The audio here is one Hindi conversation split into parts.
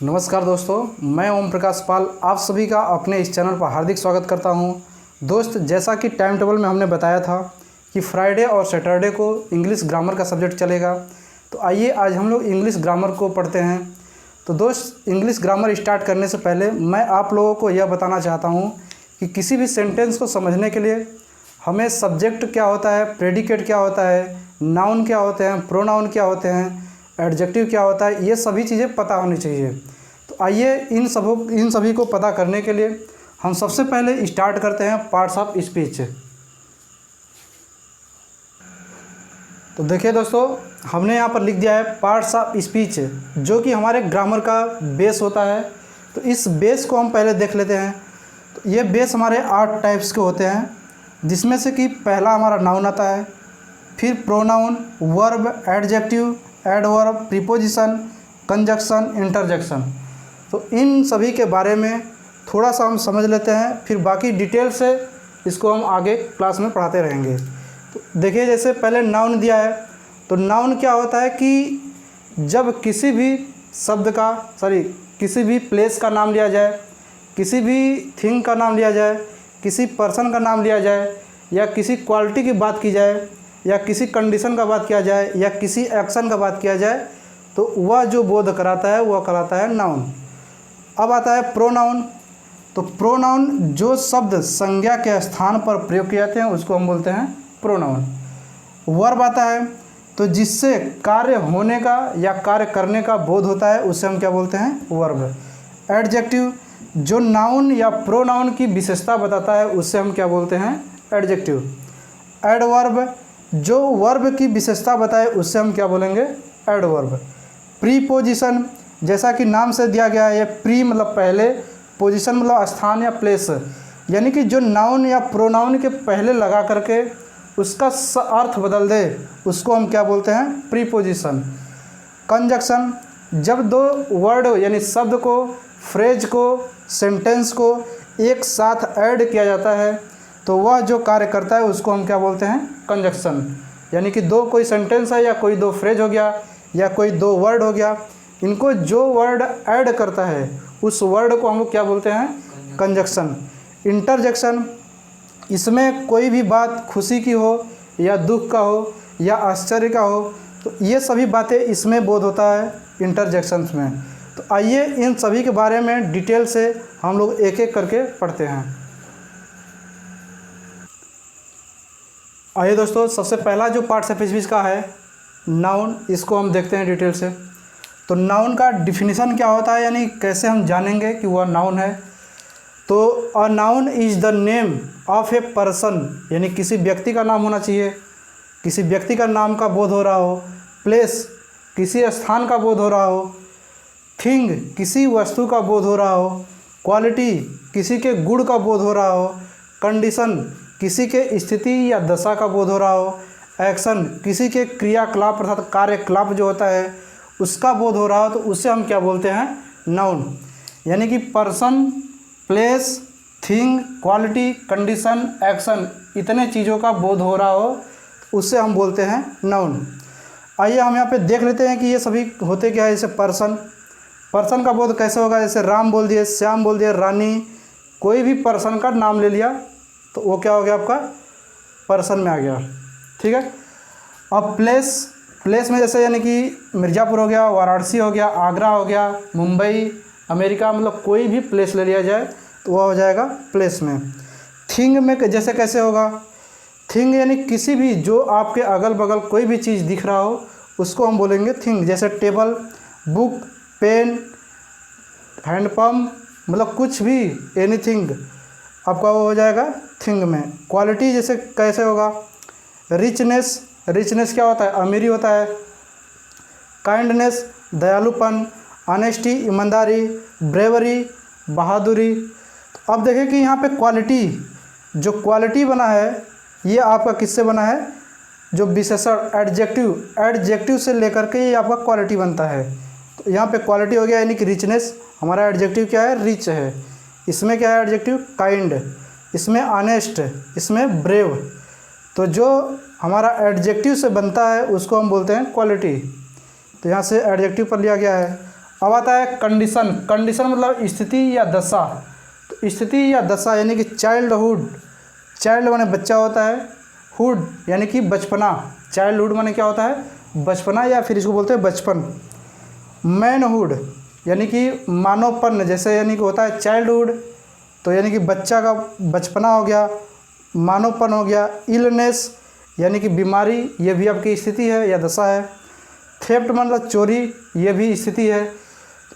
नमस्कार दोस्तों, मैं ओम प्रकाश पाल आप सभी का अपने इस चैनल पर हार्दिक स्वागत करता हूं। दोस्त, जैसा कि टाइम टेबल में हमने बताया था कि फ्राइडे और सैटरडे को इंग्लिश ग्रामर का सब्जेक्ट चलेगा, तो आइए आज हम लोग इंग्लिश ग्रामर को पढ़ते हैं। तो दोस्त, इंग्लिश ग्रामर स्टार्ट करने से पहले मैं आप लोगों को यह बताना चाहता हूँ कि किसी भी सेंटेंस को समझने के लिए हमें सब्जेक्ट क्या होता है, प्रेडिकेट क्या होता है, नाउन क्या होते हैं, प्रोनाउन क्या होते हैं, एडजेक्टिव क्या होता है, ये सभी चीज़ें पता होनी चाहिए। तो आइए इन सभी को पता करने के लिए हम सबसे पहले स्टार्ट करते हैं पार्ट्स ऑफ स्पीच। तो देखिए दोस्तों, हमने यहाँ पर लिख दिया है पार्ट्स ऑफ स्पीच, जो कि हमारे ग्रामर का बेस होता है। तो इस बेस को हम पहले देख लेते हैं। तो ये बेस हमारे 8 टाइप्स के होते हैं, जिसमें से कि पहला हमारा नाउन आता है, फिर pronoun, verb, adjective, adverb, preposition, conjunction, interjection. तो इन सभी के बारे में थोड़ा सा हम समझ लेते हैं, फिर बाकी डिटेल से इसको हम आगे क्लास में पढ़ाते रहेंगे। तो देखिए, जैसे पहले नाउन दिया है, तो नाउन क्या होता है कि जब किसी भी किसी भी प्लेस का नाम लिया जाए, किसी भी थिंग का नाम लिया जाए, किसी पर्सन का नाम लिया जाए, या किसी क्वालिटी की बात की जाए, या किसी कंडीशन का बात किया जाए, या किसी एक्शन का बात किया जाए, तो वह जो बोध कराता है वह कराता है नाउन। अब आता है प्रोनाउन। तो प्रोनाउन जो शब्द संज्ञा के स्थान पर प्रयोग किए जाते हैं उसको हम बोलते हैं प्रोनाउन। वर्ब आता है, तो जिससे कार्य होने का या कार्य करने का बोध होता है उसे हम क्या बोलते हैं, वर्ब। एडजेक्टिव जो नाउन या प्रोनाउन की विशेषता बताता है उसे हम क्या बोलते हैं, एडजेक्टिव। एडवर्ब जो वर्ब की विशेषता बताए उससे हम क्या बोलेंगे, एडवर्ब। प्रीपोजिशन जैसा कि नाम से दिया गया है, ये प्री मतलब पहले, पोजीशन मतलब स्थान या प्लेस, यानी कि जो नाउन या प्रोनाउन के पहले लगा करके उसका अर्थ बदल दे उसको हम क्या बोलते हैं, प्रीपोजिशन। कंजक्शन जब दो वर्ड यानी शब्द को, फ्रेज को, सेंटेंस को एक साथ ऐड किया जाता है तो वह जो कार्य करता है उसको हम क्या बोलते हैं, कंजक्शन। यानी कि कोई सेंटेंस है या कोई 2 फ्रेज हो गया या कोई 2 वर्ड हो गया, इनको जो वर्ड ऐड करता है उस वर्ड को हम लोग क्या बोलते हैं, कंजक्शन। इंटरजेक्शन इसमें कोई भी बात खुशी की हो या दुख का हो या आश्चर्य का हो, तो ये सभी बातें इसमें बोध होता है इंटरजेक्शंस में। तो आइए इन सभी के बारे में डिटेल से हम लोग एक एक करके पढ़ते हैं। आइए दोस्तों, सबसे पहला जो पार्ट ऑफ स्पीच का है नाउन, इसको हम देखते हैं डिटेल से। तो नाउन का डिफिनीशन क्या होता है, यानी कैसे हम जानेंगे कि वह नाउन है। तो a noun is the name of a person, यानी किसी व्यक्ति का नाम होना चाहिए, किसी व्यक्ति का नाम का बोध हो रहा हो। प्लेस किसी स्थान का बोध हो रहा हो। थिंग किसी वस्तु का बोध हो रहा हो। क्वालिटी किसी के गुण का बोध हो रहा हो। कंडीशन किसी के स्थिति या दशा का बोध हो रहा हो। एक्शन किसी के क्रियाकलाप अर्थात कार्यकलाप जो होता है उसका बोध हो रहा हो, तो उसे हम क्या बोलते हैं, नाउन। यानी कि person, place, thing, quality, condition, action, इतने चीज़ों का बोध हो रहा हो उससे हम बोलते हैं नाउन। आइए हम यहाँ पे देख लेते हैं कि ये सभी होते क्या है। जैसे पर्सन का बोध कैसे होगा, जैसे राम बोल दिए, श्याम बोल दिए, रानी, कोई भी पर्सन का नाम ले लिया तो वो क्या हो गया, आपका पर्सन में आ गया, ठीक है। अब प्लेस में जैसे यानी कि मिर्ज़ापुर हो गया, वाराणसी हो गया, आगरा हो गया, मुंबई, अमेरिका, मतलब कोई भी प्लेस ले लिया जाए तो वह हो जाएगा प्लेस में। थिंग में जैसे कैसे होगा, थिंग यानी किसी भी जो आपके अगल बगल कोई भी चीज़ दिख रहा हो उसको हम बोलेंगे थिंग। जैसे टेबल, बुक, पेन, हैंडपम्प, मतलब कुछ भी, एनीथिंग आपका वो हो जाएगा थिंग में। क्वालिटी जैसे कैसे होगा, रिचनेस क्या होता है, अमीरी होता है। काइंडनेस दयालुपन, ऑनेस्टी ईमानदारी, ब्रेवरी बहादुरी। तो अब देखें कि यहाँ पे जो क्वालिटी बना है ये आपका किससे बना है, जो विशेषण एडजेक्टिव से लेकर के ये आपका क्वालिटी बनता है। तो यहाँ पे क्वालिटी हो गया यानी कि रिचनेस, हमारा एडजेक्टिव क्या है, रिच है। इसमें क्या है एडजेक्टिव, काइंड, इसमें ऑनेस्ट, इसमें ब्रेव। तो जो हमारा एडजेक्टिव से बनता है उसको हम बोलते हैं क्वालिटी। तो यहाँ से एडजेक्टिव पर लिया गया है। अब आता है कंडीशन। कंडीशन मतलब स्थिति या दशा। तो स्थिति या दशा यानी कि चाइल्डहुड, चाइल्ड माने बच्चा होता है, हुड यानी कि बचपना, चाइल्डहुड माने क्या होता है बचपना, या फिर इसको बोलते हैं बचपन। मैनहुड यानी कि मानवपन, जैसे यानी कि होता है चाइल्डहुड तो यानी कि बच्चा का बचपना हो गया, मानवपन हो गया। इलनेस यानी कि बीमारी, ये भी आपकी स्थिति है या दशा है। थेफ्ट मतलब चोरी, ये भी स्थिति है।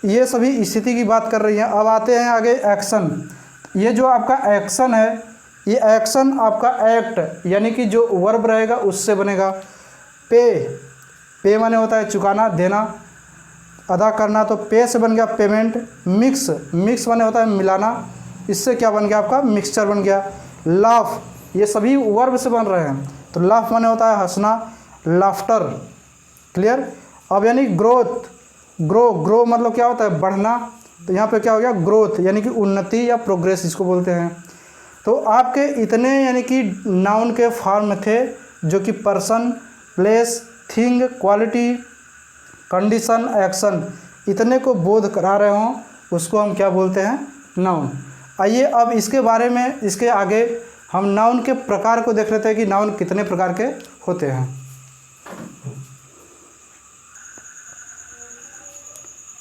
ये सभी स्थिति की बात कर रही हैं। अब आते हैं आगे एक्शन। ये जो आपका एक्शन है, ये एक्शन आपका एक्ट यानी कि जो वर्ब रहेगा उससे बनेगा। पे, पे माने होता है चुकाना, देना, अदा करना, तो पे से बन गया पेमेंट। मिक्स, मिक्स माने होता है मिलाना, इससे क्या बन गया आपका मिक्सचर बन गया। लाफ, ये सभी वर्ब से बन रहे हैं, तो लाफ माने होता है हंसना, लाफ्टर। क्लियर। अब यानी ग्रोथ, ग्रो मतलब क्या होता है बढ़ना, तो यहाँ पे क्या हो गया ग्रोथ यानी कि उन्नति या प्रोग्रेस इसको बोलते हैं। तो आपके इतने यानी कि नाउन के फॉर्म थे जो कि person, place, thing, quality, condition, action, इतने को बोध करा रहे हों उसको हम क्या बोलते हैं नाउन। आइए अब इसके बारे में, इसके आगे हम नाउन के प्रकार को देख लेते हैं कि नाउन कितने प्रकार के होते हैं।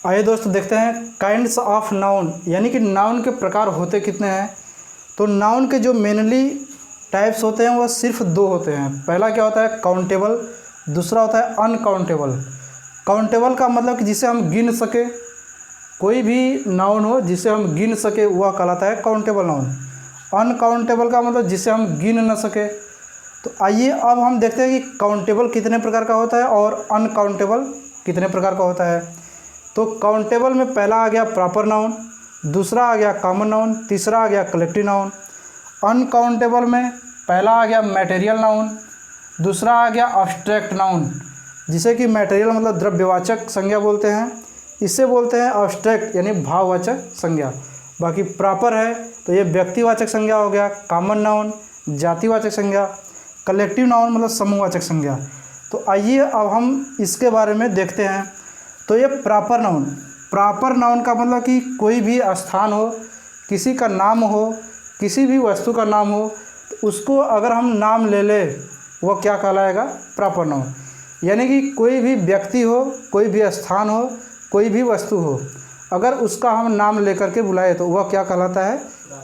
आइए दोस्तों देखते हैं काइंड्स ऑफ नाउन, यानी कि नाउन के प्रकार होते कितने हैं। तो नाउन के जो मेनली टाइप्स होते हैं वो सिर्फ दो होते हैं। पहला क्या होता है काउंटेबल, दूसरा होता है अनकाउंटेबल। काउंटेबल का मतलब कि जिसे हम गिन सके, कोई भी नाउन हो जिसे हम गिन सके वह कहलाता है काउंटेबल नाउन। अनकाउंटेबल का मतलब जिसे हम गिन न सके। तो आइए अब हम देखते हैं कि काउंटेबल कितने प्रकार का होता है और अनकाउंटेबल कितने प्रकार का होता है। तो काउंटेबल में पहला आ गया प्रॉपर नाउन, दूसरा आ गया कॉमन नाउन, तीसरा आ गया कलेक्टिव नाउन। अनकाउंटेबल में पहला आ गया मटेरियल नाउन, दूसरा आ गया अब्स्ट्रैक्ट नाउन, जिसे कि मटेरियल मतलब द्रव्यवाचक संज्ञा बोलते हैं, इसे बोलते हैं अब्स्ट्रैक्ट यानी भाववाचक संज्ञा। बाकी प्रॉपर है तो ये व्यक्तिवाचक संज्ञा हो गया, कॉमन नाउन जातिवाचक संज्ञा, कलेक्टिव नाउन मतलब समूहवाचक संज्ञा। तो आइए अब हम इसके बारे में देखते हैं। तो ये प्रॉपर नाउन, प्रॉपर नाउन का मतलब कि कोई भी स्थान हो, किसी का नाम हो, किसी भी वस्तु का नाम हो, तो उसको अगर हम नाम ले ले वो क्या कहलाएगा प्रॉपर नाउन। यानी कि कोई भी व्यक्ति हो, कोई भी स्थान हो, कोई भी वस्तु हो, अगर उसका हम नाम लेकर के बुलाए तो वह क्या कहलाता है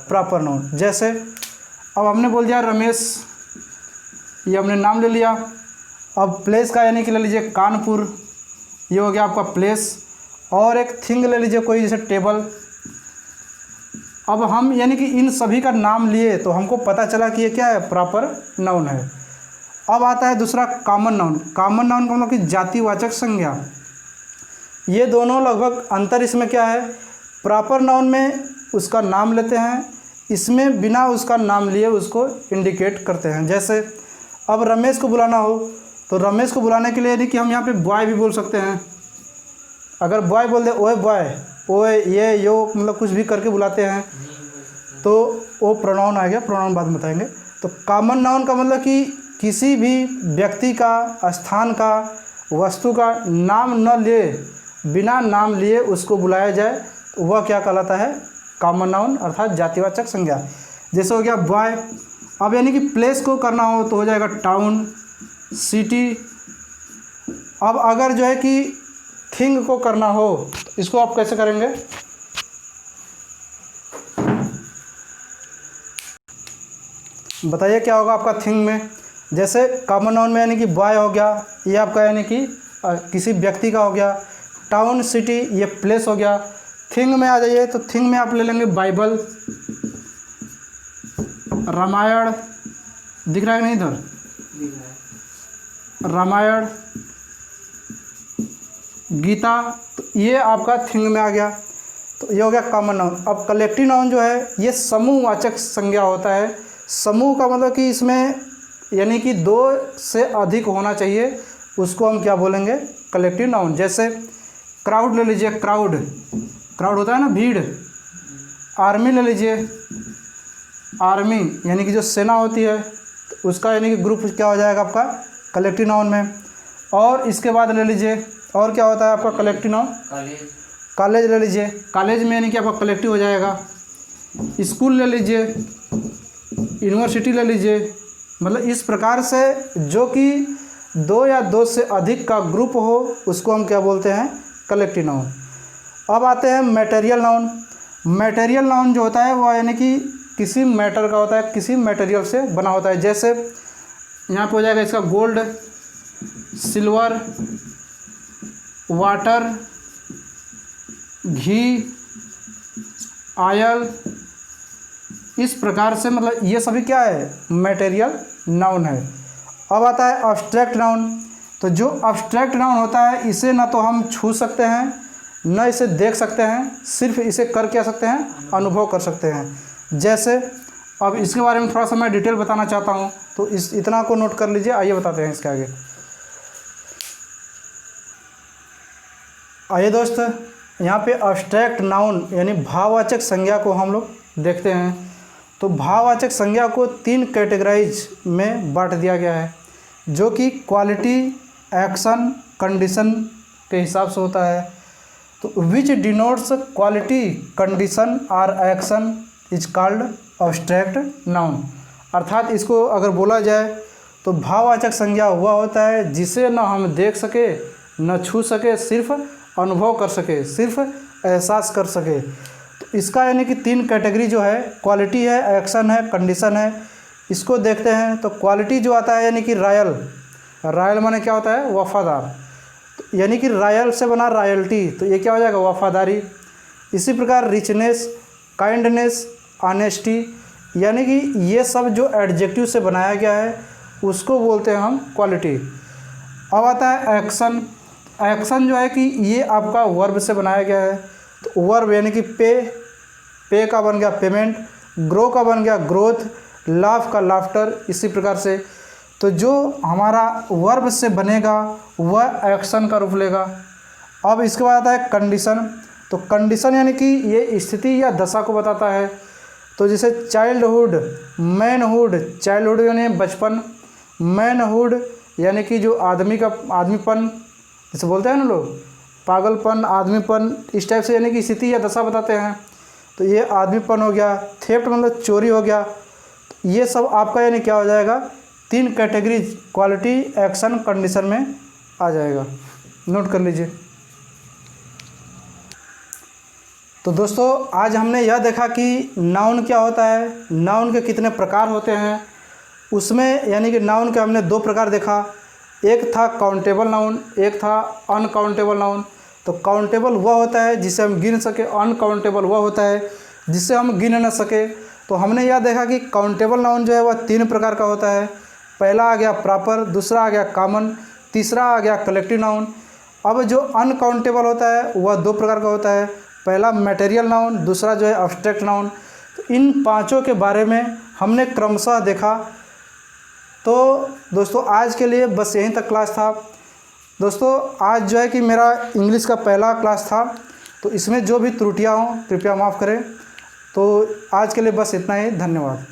प्रॉपर नाउन। जैसे अब हमने बोल दिया रमेश, ये हमने नाम ले लिया। अब प्लेस का यानी कि ले लीजिए कानपुर, ये हो गया आपका प्लेस। और एक थिंग ले लीजिए कोई, जैसे टेबल। अब हम यानी कि इन सभी का नाम लिए तो हमको पता चला कि ये क्या है प्रॉपर नाउन है। अब आता है दूसरा कॉमन नाउन। कॉमन नाउन का मतलब कि जातिवाचक संज्ञा। ये दोनों लगभग अंतर इसमें क्या है, प्रॉपर नाउन में उसका नाम लेते हैं, इसमें बिना उसका नाम लिए उसको इंडिकेट करते हैं। जैसे अब रमेश को बुलाना हो तो रमेश को बुलाने के लिए यदि कि हम यहाँ पे बॉय भी बोल सकते हैं। अगर बॉय बोल दे ओए बॉय, ओए ये यो मतलब कुछ भी करके बुलाते हैं तो वो प्रोनाउन आ गया, प्रोनाउन बाद में बताएंगे। तो कॉमन नाउन का मतलब कि किसी भी व्यक्ति का, स्थान का, वस्तु का नाम न ले, बिना नाम लिए उसको बुलाया जाए तो वह क्या कहलाता है कॉमन नाउन अर्थात जातिवाचक संज्ञा। जैसे हो गया बॉय। अब यानी कि प्लेस को करना हो तो हो जाएगा टाउन, सिटी। अब अगर जो है कि थिंग को करना हो तो इसको आप कैसे करेंगे, बताइए क्या होगा आपका थिंग में। जैसे कॉमन नाउन में यानी कि बॉय हो गया, ये आपका यानी कि किसी व्यक्ति का हो गया। टाउन, सिटी ये प्लेस हो गया। थिंग में आ जाइए तो थिंग में आप ले लेंगे बाइबल, रामायण, दिख रहा है नहीं इधर, रामायण, गीता, तो ये आपका थिंग में आ गया। तो ये हो गया कॉमन नाउन। अब कलेक्टिव नाउन जो है ये समूहवाचक संज्ञा होता है। समूह का मतलब कि इसमें यानी कि दो से अधिक होना चाहिए, उसको हम क्या बोलेंगे कलेक्टिव नाउन। जैसे क्राउड ले लीजिए, क्राउड, क्राउड होता है ना भीड़। आर्मी ले लीजिए, आर्मी यानी कि जो सेना होती है तो उसका यानी कि ग्रुप क्या हो जाएगा आपका कलेक्टिव नाउन में। और इसके बाद ले लीजिए और क्या होता है आपका कलेक्टिव नाउन, कॉलेज ले लीजिए, कॉलेज में यानी कि आपका कलेक्टिव हो जाएगा। स्कूल ले लीजिए, यूनिवर्सिटी ले लीजिए। मतलब इस प्रकार से जो कि 2 या 2 से अधिक का ग्रुप हो उसको हम क्या बोलते हैं, कलेक्टिव नाउन। अब आते हैं मटेरियल नाउन। मटेरियल नाउन जो होता है वह यानी कि किसी मैटर का होता है, किसी मटेरियल से बना होता है। जैसे यहाँ पे हो जाएगा इसका गोल्ड, सिल्वर, वाटर, घी, ऑयल। इस प्रकार से मतलब ये सभी क्या है, मटेरियल नाउन है। अब आता है अब्स्ट्रैक्ट नाउन। तो जो अब्स्ट्रैक्ट नाउन होता है इसे ना तो हम छू सकते हैं, न इसे देख सकते हैं, सिर्फ इसे कर क्या सकते हैं, अनुभव कर सकते हैं। जैसे अब इसके बारे में थोड़ा सा मैं डिटेल बताना चाहता हूँ, तो इस इतना को नोट कर लीजिए। आइए बताते हैं इसके आगे। आइए दोस्त, यहाँ पे अब्स्ट्रैक्ट नाउन यानी भाववाचक संज्ञा को हम लोग देखते हैं। तो भाववाचक संज्ञा को 3 कैटेगराइज में बांट दिया गया है, जो कि क्वालिटी, एक्शन, कंडीशन के हिसाब से होता है। तो विच डिनोट्स क्वालिटी, कंडीशन और action is called abstract noun. अर्थात इसको अगर बोला जाए तो भाववाचक संज्ञा हुआ होता है जिसे न हम देख सके, न छू सके, सिर्फ अनुभव कर सके, सिर्फ एहसास कर सके। तो इसका यानी कि 3 कैटेगरी जो है, क्वालिटी है, एक्शन है, कंडीशन है। इसको देखते हैं। तो क्वालिटी जो आता है यानी कि रॉयल, रॉयल माने क्या होता है, वफादार। तो यानी कि रॉयल से बना रॉयल्टी, तो ये क्या हो जाएगा, वफादारी। इसी प्रकार रिचनेस, काइंडनेस, ऑनेस्टी, यानी कि ये सब जो एडजेक्टिव से बनाया गया है उसको बोलते हैं हम क्वालिटी। अब आता है एक्शन। एक्शन जो है कि ये आपका वर्ब से बनाया गया है। तो वर्ब यानी कि पे का बन गया पेमेंट, ग्रो का बन गया ग्रोथ, लाफ का लाफ्टर। इसी प्रकार से तो जो हमारा वर्ब से बनेगा वह एक्शन का रूप लेगा। अब इसके बाद आता है कंडीशन। तो कंडीशन यानी कि ये स्थिति या दशा को बताता है। तो जैसे चाइल्डहुड, मैनहुड, चाइल्डहुड यानी बचपन, मैनहुड यानी कि जो आदमी का आदमीपन, जैसे बोलते हैं ना लोग, पागलपन, आदमीपन, इस टाइप से यानी कि स्थिति या दशा बताते हैं। तो ये आदमीपन हो गया। थेफ्ट मतलब चोरी हो गया। ये सब आपका यानी क्या हो जाएगा, 3 कैटेगरी क्वालिटी, एक्शन, कंडीशन में आ जाएगा। नोट कर लीजिए। तो दोस्तों आज हमने यह देखा कि नाउन क्या होता है, नाउन के कितने प्रकार होते हैं। उसमें यानी कि नाउन के हमने 2 प्रकार देखा। एक था काउंटेबल नाउन, एक था अनकाउंटेबल नाउन। तो काउंटेबल वह होता है जिसे हम गिन सके, अनकाउंटेबल वह होता है जिसे हम गिन न सके। तो हमने यह देखा कि काउंटेबल नाउन जो है वह 3 प्रकार का होता है। पहला आ गया प्रॉपर, दूसरा आ गया कॉमन, तीसरा आ गया कलेक्टिव नाउन। अब जो अनकाउंटेबल होता है वह 2 प्रकार का होता है। पहला मटेरियल नाउन, दूसरा जो है अब्स्ट्रैक्ट नाउन। तो इन 5 के बारे में हमने क्रमशः देखा। तो दोस्तों आज के लिए बस यहीं तक क्लास था। दोस्तों आज जो है कि मेरा इंग्लिश का पहला क्लास था, तो इसमें जो भी त्रुटियां हों कृपया माफ़ करें। तो आज के लिए बस इतना ही। धन्यवाद।